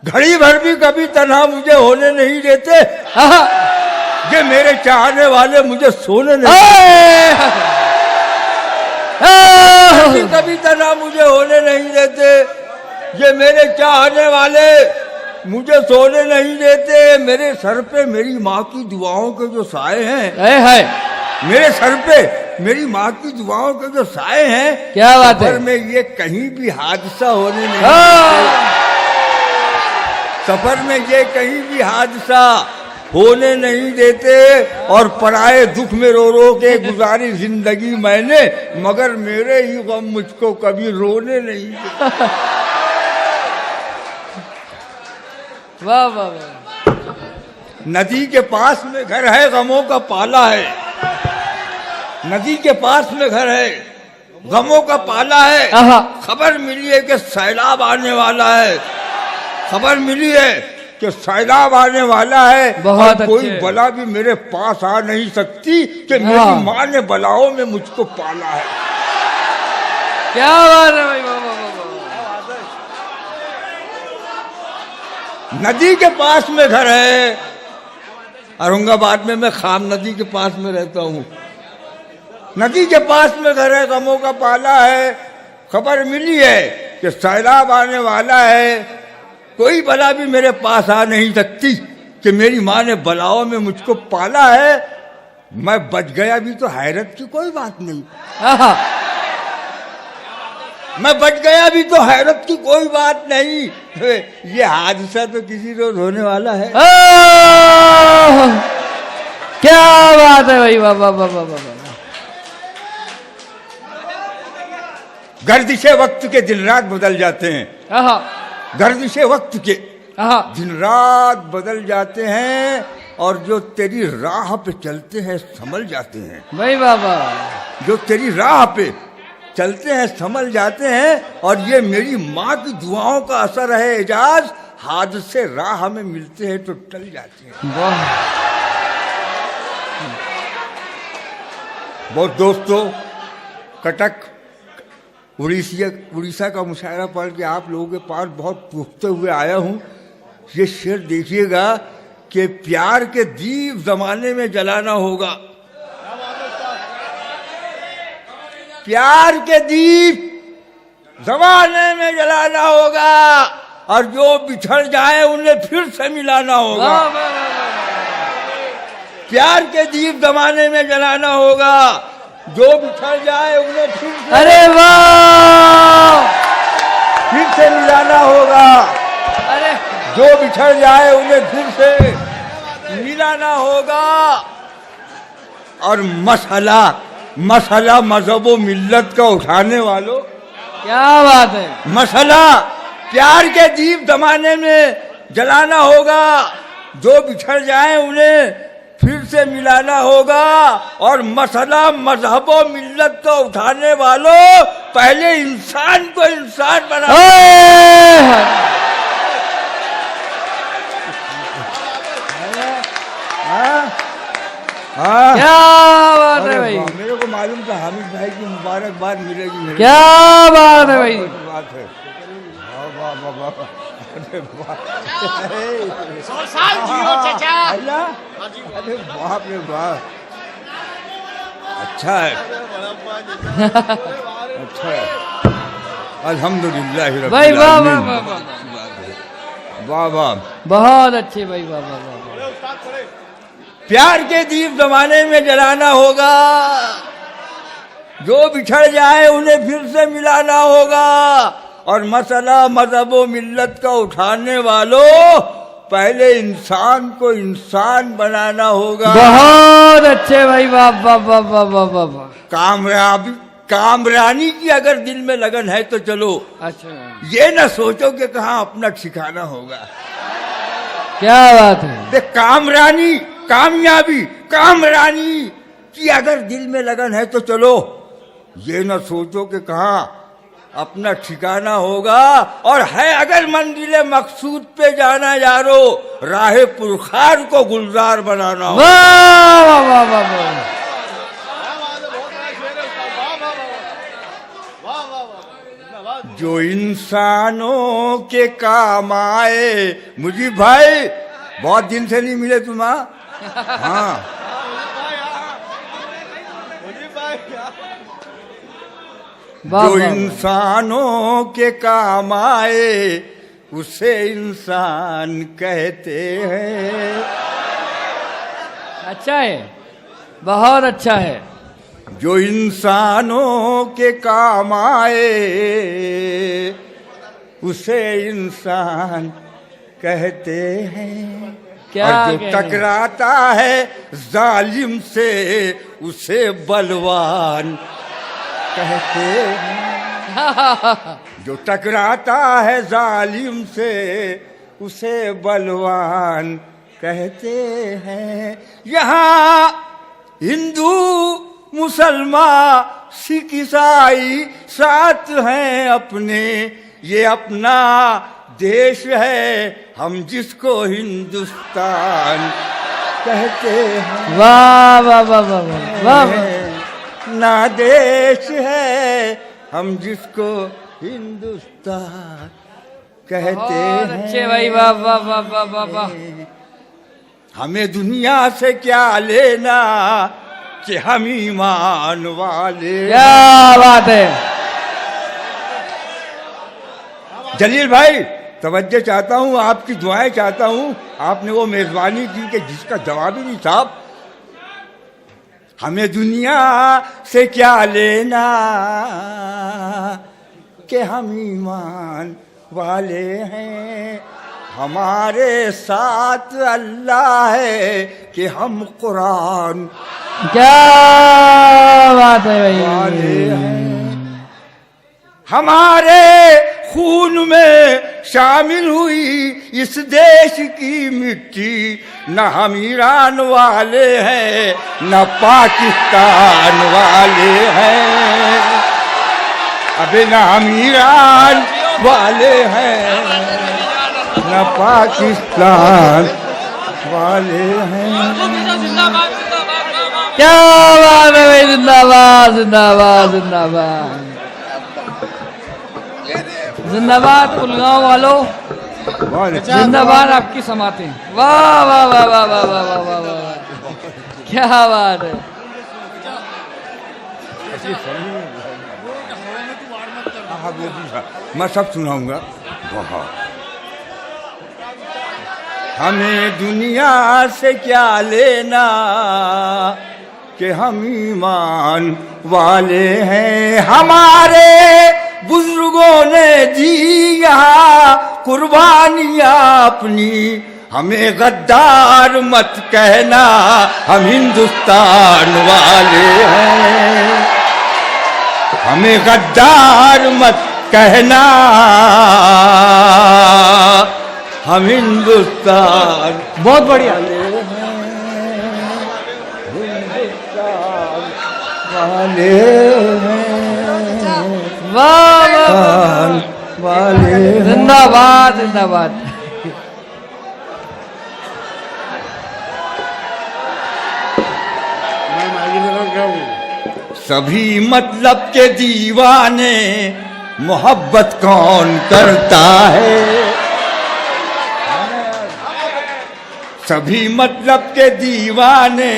घड़ी भर भी कभी तन्हा मुझे होने नहीं देते, ये मेरे चाहने वाले मुझे सोने नहीं, कभी तन्हा मुझे होने नहीं देते, ये मेरे चाहने वाले मुझे सोने नहीं देते। मेरे सर पे मेरी माँ की दुआओं के जो साए हैं, मेरे सर पे मेरी माँ की दुआओं के जो साए हैं, क्या बात है, सफर में ये कहीं भी हादसा होने नहीं देते, सफर में ये कहीं भी हादसा होने नहीं देते। और पराए दुख में रो रो के गुजारी जिंदगी मैंने, मगर मेरे ही गम मुझको कभी रोने नहीं देते। वाह वाह वाह। नदी के पास में घर है, गमों का पाला है, नदी के पास में घर है, गमों का पाला है। खबर मिली है कि सैलाब आने वाला है, खबर मिली है कि सैलाब आने वाला है, बहुत और कोई बला भी मेरे पास आ नहीं सकती कि मेरी माँ ने बलाओं में मुझको पाला है। क्या बात है भाई, वाह वाह वाह। नदी के पास में घर है, औरंगाबाद में मैं खाम नदी के पास में रहता हूँ, नदी के पास में घर है, गमों का पाला है। खबर मिली है कि सैलाब आने वाला है, कोई बला भी मेरे पास आ नहीं सकती कि मेरी माँ ने बलाओं में मुझको पाला है। मैं बच गया भी तो हैरत की कोई बात नहीं, मैं बच गया भी तो हैरत की कोई बात नहीं। ये हादसा तो किसी रोज होने वाला है। क्या बात है भाई, वाह वाह वाह वाह वाह। गर्दिशे वक्त के दिन रात बदल जाते हैं, गर्दिशे वक्त के दिन रात बदल जाते हैं, और जो तेरी राह पे चलते हैं संभल जाते हैं भाई बाबा, जो तेरी राह पे चलते हैं संभल जाते हैं। और ये मेरी माँ की दुआओं का असर है एजाज, हादसे राह में मिलते हैं तो टल जाते हैं। बहुत दोस्तों, कटक उड़ीसा का मुशायरा पढ़ के आप लोगों के पास बहुत पूछते हुए आया हूँ। ये शेर देखिएगा कि प्यार के दीप जमाने में जलाना होगा, प्यार के दीप जमाने में जलाना होगा, और जो बिछड़ जाए उन्हें फिर से मिलाना होगा। प्यार के दीप जमाने में जलाना होगा, जो बिछड़ जाए उन्हें फिर से, अरे वाह, फिर से मिलाना होगा। अरे जो बिछड़ जाए उन्हें फिर से मिलाना होगा। और मसला मजहब व मिल्लत का उठाने वालों, क्या बात है, मसला प्यार के दीप जमाने में जलाना होगा, जो बिछड़ जाए उन्हें फिर से मिलाना होगा। और मसला मजहब व मिल्लत का उठाने वालों, पहले इंसान को इंसान बना। क्या बात है भाई, मेरे को मालूम था हामिद भाई की मुबारकबाद मिलेगी। क्या बात है भाई, बात है। वाह वाह वाह, अरे वाह, अरे बाप रे बाप, अच्छा है, अच्छा है, अल्हम्दुलिल्लाह भाई वाह वाह वाह वाह वाह, बहुत अच्छे भाई, वाह वाह वाह। प्यार के दीप जमाने में जलाना होगा, जो बिछड़ जाए उन्हें फिर से मिलाना होगा। और मसला मजहब व मिल्लत का उठाने वालों, पहले इंसान को इंसान बनाना होगा। बहुत अच्छे भाई, वाह वाह वाह वाह वाह वाह वाह। कामरानी की अगर दिल में लगन है तो चलो, अच्छा, ये ना सोचो कि कहाँ अपना ठिकाना होगा। क्या बात है, कामरानी, कामयाबी, कामरानी की अगर दिल में लगन है तो चलो, ये ना सोचो कि कहाँ अपना ठिकाना होगा। और है अगर मंजिले मकसूद पे जाना यारो, राहे पुरखार को गुलजार बनाना हो। वाह वाह वाह वाह वाह, जो इंसानों के काम आए। मुजीब भाई बहुत दिन से नहीं मिले तुम। हाँ जो इंसानों के काम आए उसे इंसान कहते हैं। अच्छा है, बहुत अच्छा है। जो इंसानों के काम आए उसे इंसान कहते हैं। क्या और जो टकराता है जालिम से उसे बलवान कहते हैं। जो टकराता है जालिम से उसे बलवान कहते हैं। यहाँ हिंदू मुसलमान सिख ईसाई साथ हैं अपने, ये अपना देश है हम जिसको हिंदुस्तान कहते हैं। वाह वाह वाह वाह वाह वाह। ना देश है हम जिसको हिंदुस्तान कहते हैं। अच्छे भाई, वाह वाह वाह वाह वाह वाह। हमें दुनिया से क्या लेना कि हम ईमान वाले। क्या बात है। जलील भाई तवज्जो चाहता हूँ, आपकी दुआएं चाहता हूँ। आपने वो मेजबानी की कि जिसका जवाब ही नहीं साहब। हमें दुनिया से क्या लेना कि हम ईमान वाले हैं। हमारे साथ अल्लाह है कि हम कुरान क्या बात है भाई। वाले हैं। हमारे खून में शामिल हुई इस देश की मिट्टी। न हम ईरान वाले हैं न पाकिस्तान वाले हैं। अबे न हम ईरान वाले हैं न पाकिस्तान वाले हैं। क्या बात है भाई। जिंदाबाद जिंदाबाद जिंदाबाद जिंदाबाद कुलगांव वालों, जिंदाबाद आपकी समातें। वाह वाह वाह वाह वाह वाह वाह वाह वाह। क्या बात है। मैं सब सुनाऊंगा। हमें दुनिया से क्या लेना कि हम ईमान वाले हैं। हमारे बुजुर्गों ने दी यहाँ कुर्बानियाँ अपनी। हमें गद्दार मत कहना हम हिंदुस्तान वाले हैं। हमें गद्दार मत कहना हम हिंदुस्तान बहुत बढ़िया। वाले वाह वाह वाले जिंदाबाद जिंदाबाद। सभी मतलब के दीवाने मोहब्बत कौन करता है। सभी मतलब के दीवाने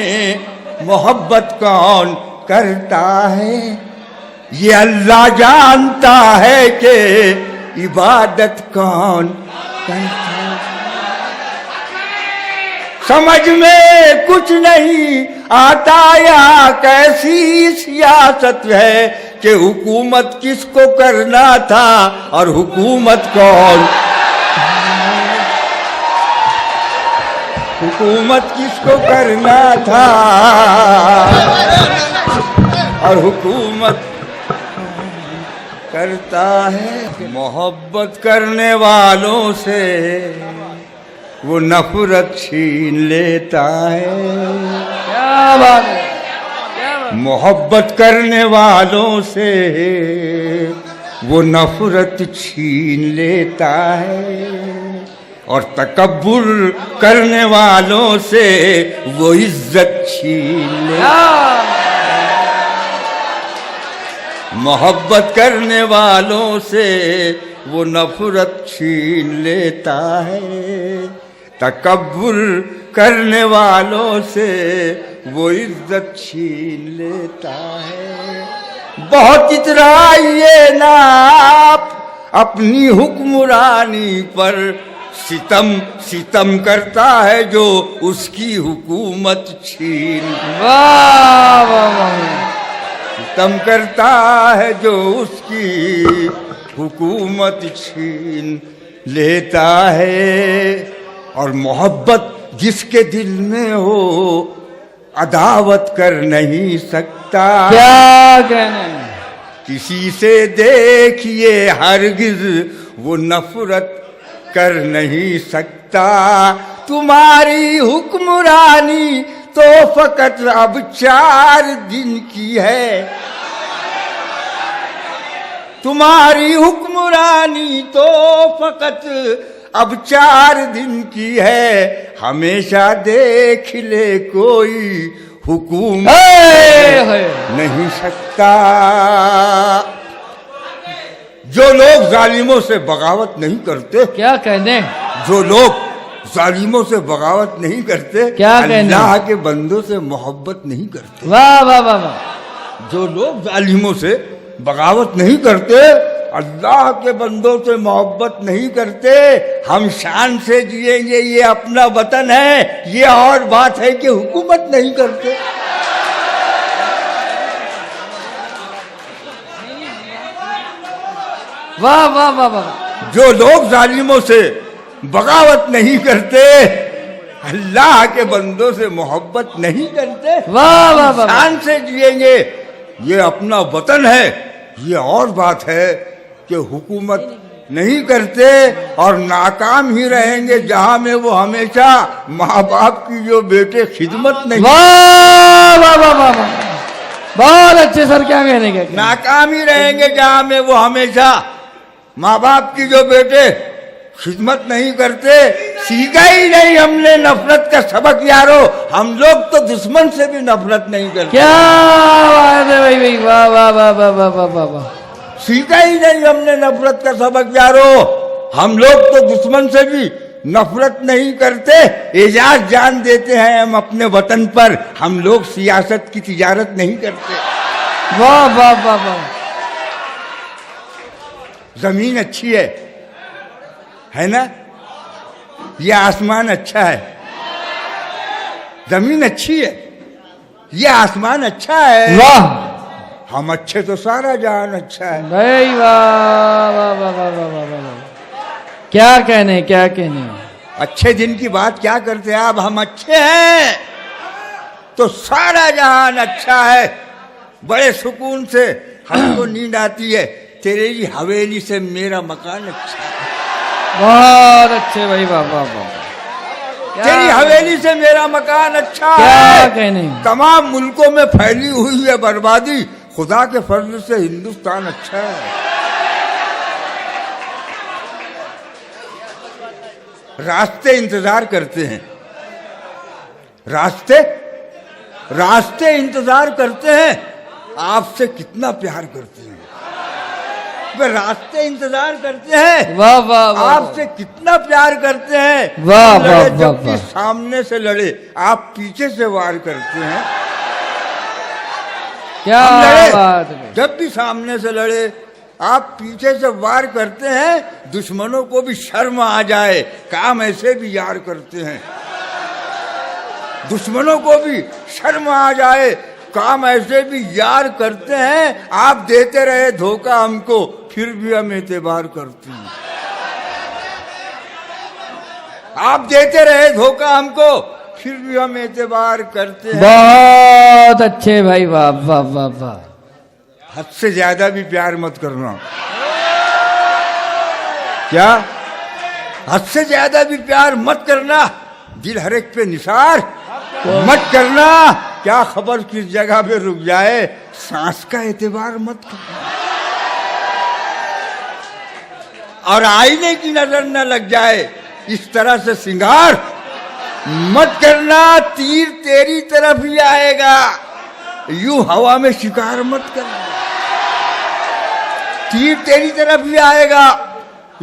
मोहब्बत कौन करता है। ये अल्लाह जानता है कि इबादत कौन करता है। समझ में कुछ नहीं आता या कैसी सियासत है कि हुकूमत किसको करना था और हुकूमत कौन। हुकूमत किसको करना था और हुकूमत करता है। मोहब्बत करने वालों से वो नफरत छीन लेता है। क्या बात है। क्या बात। मोहब्बत करने वालों से वो नफरत छीन लेता है और तकब्बुर करने वालों से वो इज्जत छीन लेता है। मोहब्बत करने वालों से वो नफरत छीन लेता है, तकब्बुर करने वालों से वो इज्जत छीन लेता है। बहुत इतराइए ना आप अपनी हुक्मरानी पर, सितम सितम करता है जो उसकी हुकूमत छीन, वाह वाह वाह, सितम करता है जो उसकी हुकूमत छीन लेता है। और मोहब्बत जिसके दिल में हो अदावत कर नहीं सकता, क्या कहने, किसी से देखिए हरगिज वो नफरत कर नहीं सकता। तुम्हारी हुक्मरानी तो फकत अब 4 दिन की है, तुम्हारी हुक्मरानी तो फकत अब 4 दिन की है, हमेशा देख ले कोई हुकूमत नहीं सकता। जो लोग जालिमों से बगावत नहीं करते, क्या कहने, जो लोग जालिमों से बगावत नहीं करते, क्या कहने, अल्लाह के बंदों से मोहब्बत नहीं करते। वाह वाह वाह वाह, जो लोग जालिमों से बगावत नहीं करते, अल्लाह के बंदों से मोहब्बत नहीं करते, हम शान से जिएंगे, ये अपना वतन है, ये और बात है कि हुकूमत नहीं करते। वाह वाह वाह वाह, जो लोग जालिमों से बगावत नहीं करते, अल्लाह के बंदों से मोहब्बत नहीं करते, वाह वाह वाह, शान से जिएंगे, ये अपना वतन है, ये और बात है कि हुकूमत नहीं करते और नाकाम ही रहेंगे, जहां में वो हमेशा माँ बाप की जो बेटे खिदमत नहीं। वाह वाह वाह वाह वाह, बहुत अच्छे सर, क्या कहने के, नाकाम ही रहेंगे जहां में वो हमेशा माँ बाप की जो बेटे खिदमत नहीं करते। सीखा ही नहीं हमने नफरत का सबक यारो, हम लोग तो दुश्मन से भी नफरत नहीं करते। क्या बात है भाई भाई, वाह वाह वाह वाह वाह वाह वाह वाह, सीखा ही नहीं हमने नफरत का सबक यारो, हम लोग तो दुश्मन से भी नफरत नहीं करते। एजाज जान देते हैं हम अपने वतन पर, हम लोग सियासत की तिजारत नहीं करते। वाह वाह वाह वाह, जमीन अच्छी है ना, ये आसमान अच्छा है, जमीन अच्छी है, ये आसमान अच्छा है, वाह, हम अच्छे तो सारा जहान अच्छा है। भाई वाह वाह वाह वाह वाह वाह वाह, क्या कहने, क्या कहने, अच्छे दिन की बात क्या करते हैं आप, हम अच्छे हैं तो सारा जहान अच्छा है। बड़े सुकून से हमको नींद आती है, तेरी हवेली से मेरा मकान अच्छा है, बहुत अच्छे भाई, वाह वाह वाह, तेरी हवेली से मेरा मकान अच्छा क्या है। कहने, तमाम मुल्कों में फैली हुई है बर्बादी, खुदा के फजल से हिंदुस्तान अच्छा है। रास्ते इंतजार करते हैं, रास्ते इंतजार करते हैं, आपसे कितना प्यार करते हैं, वे रास्ते इंतजार करते हैं, वाह वाह वाह, आपसे कितना प्यार करते हैं। वाह वाह वाह जब भी वाह, सामने से लड़े आप पीछे से वार करते हैं। क्या हम लड़े, बात है, जब भी सामने से लड़े आप पीछे से वार करते हैं, दुश्मनों को भी शर्म आ जाए, काम ऐसे भी यार करते हैं, दुश्मनों को भी शर्म आ जाए, काम ऐसे भी यार करते हैं। आप देते रहे धोखा हमको, फिर भी हम एतबार करते हैं, आप देते रहे धोखा हमको, फिर भी हम एतबार करते हैं। बहुत अच्छे भाई, वाह वाह वाह वाह, हद से ज्यादा भी प्यार मत करना, क्या हद से ज्यादा भी प्यार मत करना, दिल हर एक पे निसार मत करना, क्या खबर किस जगह पे रुक जाए, सांस का एतबार मत करना, और आईने की नजर न लग जाए, इस तरह से सिंगार मत करना, तीर तेरी तरफ ही आएगा, यूं हवा में शिकार मत करना। तीर तेरी तरफ भी आएगा।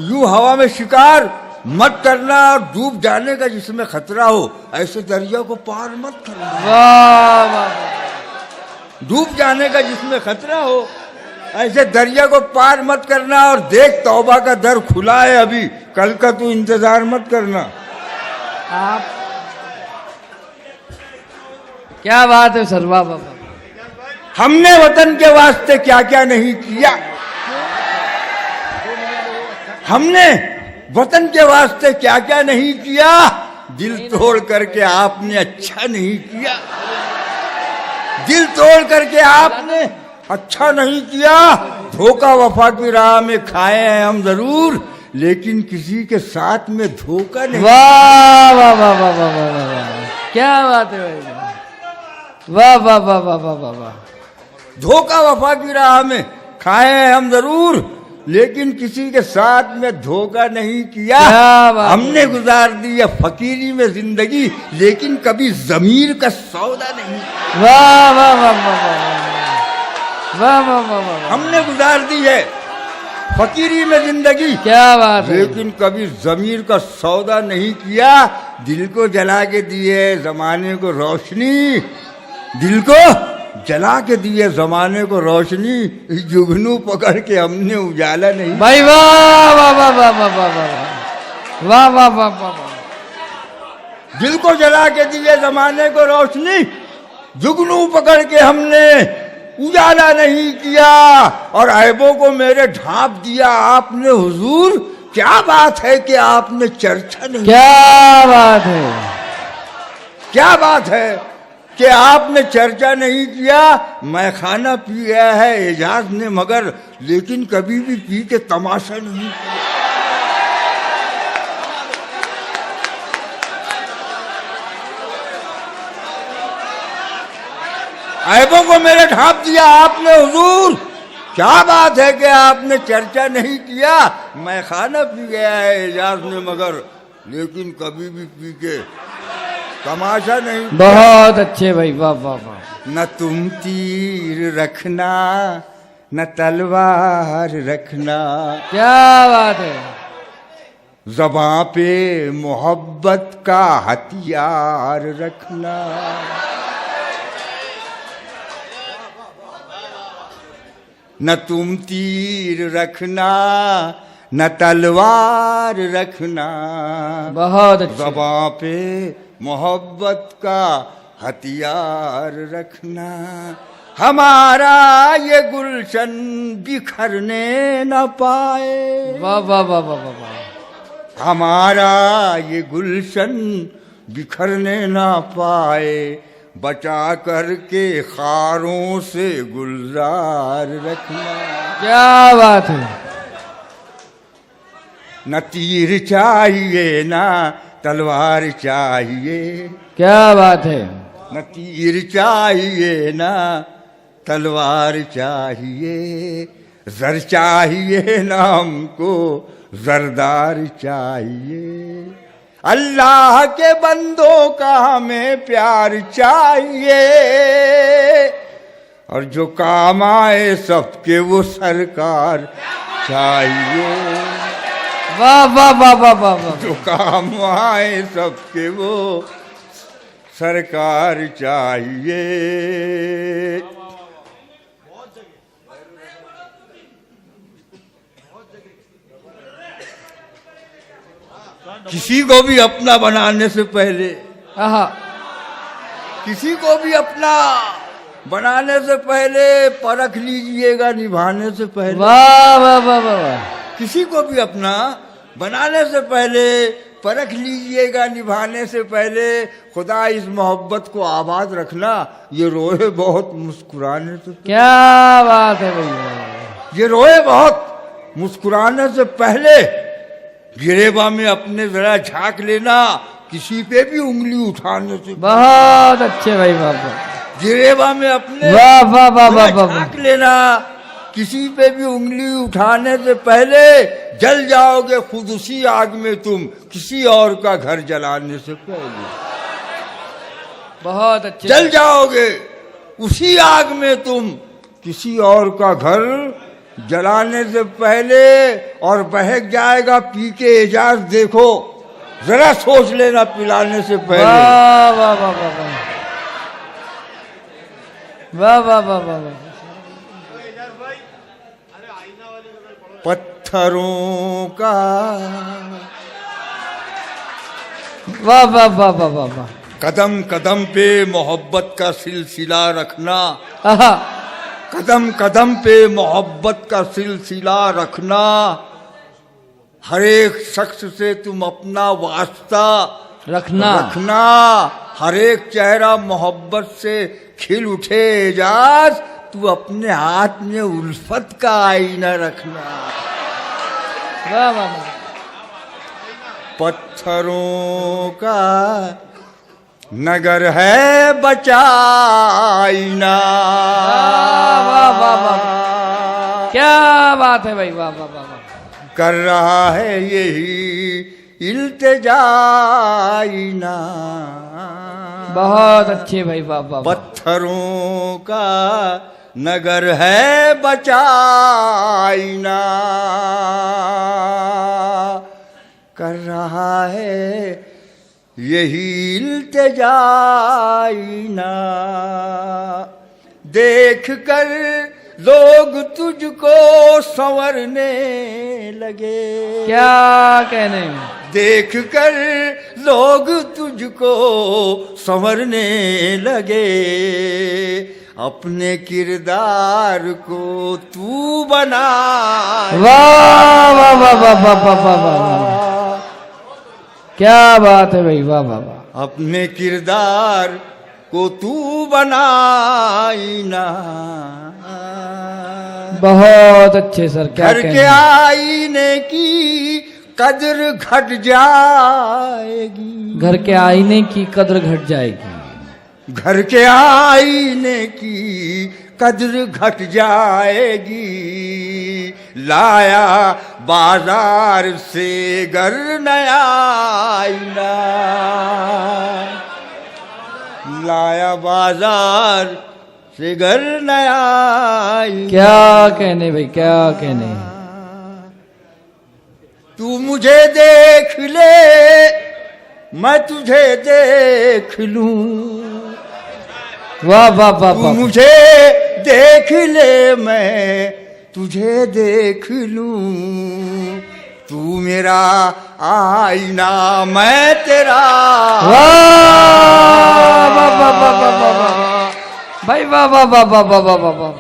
यूं हवा में शिकार मत करना और डूब जाने का जिसमें खतरा हो, ऐसे दरिया को पार मत करना। वाह वाह वाह। डूब जाने का जिसमें खतरा हो, ऐसे दरिया को पार मत करना। और देख तौबा का दर खुला है अभी, कल का तू इंतजार मत करना। आप क्या बात है सर, वाह वाह वाह। हमने वतन के वास्ते क्या क्या नहीं किया, हमने वतन के वास्ते क्या क्या नहीं किया। दिल तोड़ करके आपने अच्छा नहीं किया, दिल तोड़ करके आपने अच्छा नहीं किया। धोखा वफा की राह में खाए हैं हम जरूर, लेकिन किसी के साथ में धोखा नहीं। वाह वाह वाह वाह वाह वाह वाह वाह, क्या बात है भाई, वाह वाह वाह वाह वाह वाह वाह। धोखा वफा की राह में खाए हैं हम जरूर, लेकिन किसी के साथ में धोखा नहीं किया। क्या बात है। हमने गुजार दी है फकीरी में जिंदगी, लेकिन कभी जमीर का सौदा नहीं। वाह वाह वाह वाह वाह वाह वाह वाह वाह। हमने गुजार दी है फकीरी में जिंदगी, क्या बात है। लेकिन कभी जमीर का सौदा नहीं किया। दिल को जला के दिए जमाने को रोशनी, दिल को जला के दिए जमाने को रोशनी, जुगनू पकड़ के हमने उजाला नहीं। भाई वाह वाह वाह वाह वाह वाह वाह वाह वाह वाह वाह वाह। दिल को जला के दिए जमाने को रोशनी, जुगनू पकड़ के हमने उजाला नहीं किया। और ऐबों को मेरे ढांप दिया आपने हुजूर, क्या बात है कि आपने चर्चा नहीं। क्या बात है, क्या बात है कि आपने चर्चा नहीं किया। मैं खाना पी गया है एजाज ने मगर, लेकिन कभी भी पी के तमाशा नहीं किया। ऐबों को मेरे ढांप दिया आपने हुजूर, क्या बात है कि आपने चर्चा नहीं किया। मैं खाना पी गया है एजाज ने मगर, लेकिन कभी भी पी के तमाशा नहीं। बहुत अच्छे भाई, वाह वाह वाह। न तुम तीर रखना न तलवार रखना, क्या बात है। ज़बां पे मोहब्बत का हथियार रखना। न तुम तीर रखना न तलवार रखना, बहुत अच्छे। ज़बां पे मोहब्बत का हथियार रखना। हमारा ये गुलशन बिखरने न पाए, वाह वाह वाह वाह वाह वाह। हमारा ये गुलशन बिखरने न पाए। बचा करके खारों से गुलजार रखना। क्या बात है। न तीर चाहिए ना तलवार चाहिए, क्या बात है। न तीर चाहिए ना तलवार चाहिए। जर चाहिए ना हमको जरदार चाहिए। अल्लाह के बंदों का हमें प्यार चाहिए, और जो काम आए सबके वो सरकार चाहिए। वाह वाह वाह वाह वाह वाह। जो काम आए सबके वो सरकार चाहिए। किसी को भी अपना बनाने से पहले, आहा, किसी को भी अपना बनाने से पहले परख लीजिएगा निभाने से पहले। वाह वाह वाह वाह वाह। किसी को भी अपना बनाने से पहले परख लीजिएगा निभाने से पहले। खुदा इस मोहब्बत को आबाद रखना, ये रोए बहुत मुस्कुराने से। क्या बात है भैया। ये रोए बहुत मुस्कुराने से पहले। गिरेबा में अपने जरा झांक लेना, किसी पे भी उंगली उठाने से। बहुत अच्छे भाई, वाह वाह। गिरेबा में अपने वाह वाह वाह वाह वाह। झांक लेना, किसी पे भी उंगली उठाने से पहले। जल जाओगे खुद उसी आग में तुम, किसी और का घर जलाने से पहले। बहुत अच्छे। जल जाओगे उसी आग में तुम, किसी और का घर जलाने से पहले और बहक जाएगा पी के एजाज देखो, जरा सोच लेना पिलाने से पहले। वाह वाह वाह वाह वाह वाह वाह वाह वाह वाह। पत्थरों का वाह वाह वाह वाह वाह वाह। कदम कदम पे मोहब्बत का सिलसिला रखना, आहा, कदम कदम पे मोहब्बत का सिलसिला रखना। हर एक शख्स से तुम अपना वास्ता रखना रखना। हर एक चेहरा मोहब्बत से खिल उठे एजाज, तू अपने हाथ में उल्फत का आईना रखना। वाह वाह वाह। पत्थरों का नगर है बचाईना। वाह वाह वाह, क्या बात है भाई, वाह वाह वाह वाह। कर रहा है यही इल्तिजाईना। बहुत अच्छे भाई, वाह वाह वाह। पत्थरों का नगर है बचाईना। कर रहा है यही इल्तिजाईना। देख कर लोग तुझको संवरने लगे। क्या कहने, देख कर लोग तुझको संवरने लगे। अपने किरदार को तू बना। वाह वाह वाह वाह वाह वाह वाह वाह। क्या बात है भाई, वाह वाह वाह। अपने किरदार को तू बनाईना। बहुत अच्छे सर, क्या घर के कहने। आईने की कद्र घट जाएगी। घर के आईने की कद्र घट जाएगी। घर के आईने की कद्र घट जाएगी। लाया बाजार से घर नया आईना। लाया बाजार से घर नया आईना। क्या कहने भाई, क्या कहने। तू मुझे देख ले, मैं तुझे देख लूं। वाह वाह वाह तू वाह। मुझे देख ले, मैं तुझे देख लूं। तू मेरा आईना, मैं तेरा। वाह वाह वाह वाह वाह वाह वाह भाई, वाह वाह वाह वाह वाह वाह वाह वाह।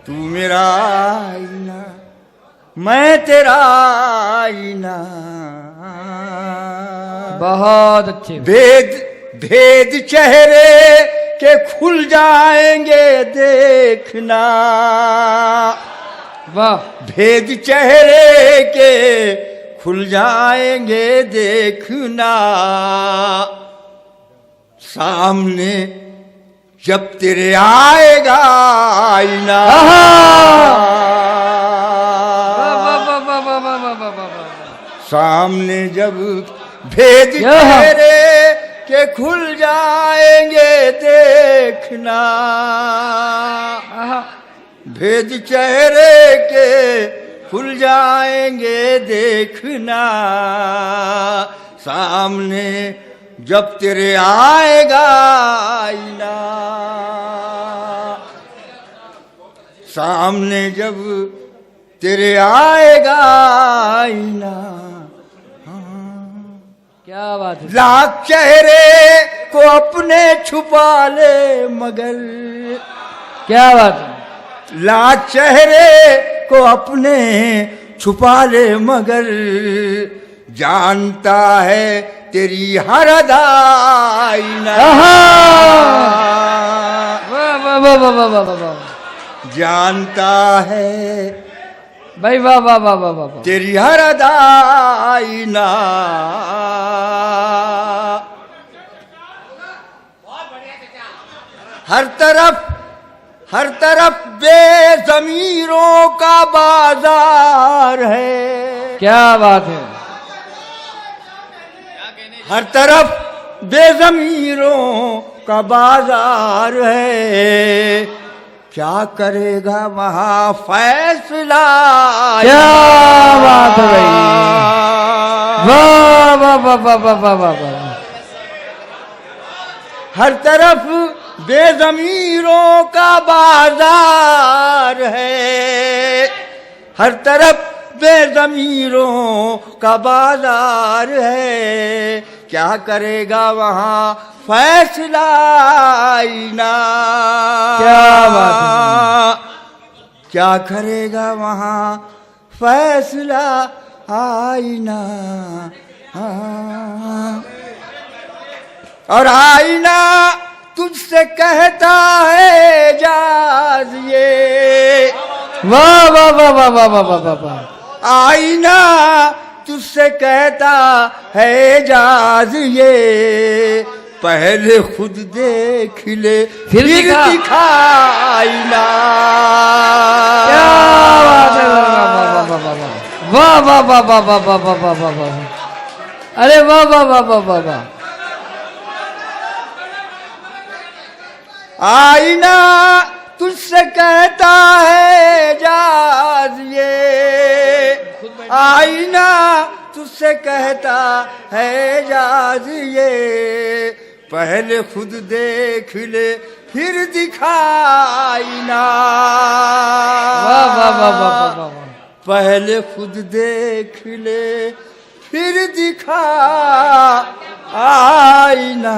तू मेरा आईना, मैं तेरा आईना। बहुत अच्छे। भेद भेद चेहरे के खुल जाएंगे देखना। वाह। भेद चेहरे के खुल जाएंगे देखना। सामने जब तेरे आएगा आईना। सामने जब भेद चेहरे के खुल जाएंगे देखना। भेद चेहरे के खुल जाएंगे देखना। सामने जब तेरे आएगा आईना। सामने जब तेरे आएगा आईना। क्या बात है। लाख चेहरे को अपने छुपा ले मगर। क्या बात है। लाख चेहरे को अपने छुपा ले मगर। जानता है तेरी हर अदाईना। वाह वाह वाह वाह वाह वाह वाह। जानता है भाई, वाह वाह वाह वाह वाह। तेरी हर अदाईना। हर तरफ बेज़मीरों का बाजार है। क्या बात है। हर तरफ बेज़मीरों का बाजार है। क्या करेगा वहां फैसला। क्या बात है भाई, वाह वाह वाह वाह वाह वाह वाह वाह। हर तरफ बेज़मीरों का बाजार है, हर तरफ बेज़मीरों का बाजार है। क्या करेगा वहां फैसला आईना। क्या बात है, क्या करेगा वहां फैसला आईना। और आईना तुझसे कहता है जाजिए। वाह वाह वाह वाह वाह वाह वाह वाह वाह। आईना तुझसे कहता है जाजिए। पहले खुद देख ले फिर दिखा आईना। क्या बात है, वाह वाह वाह वाह वाह वाह वाह वाह वाह वाह वाह वाह वाह वाह। अरे वाह वाह वाह वाह वाह वाह। आईना तुझसे कहता है जाजिए। आईना तुझसे कहता है जाजिए। पहले खुद देख ले फिर दिखा आईना। वाह वाह वाह वाह वाह वाह। पहले खुद देख ले फिर दिखा आईना।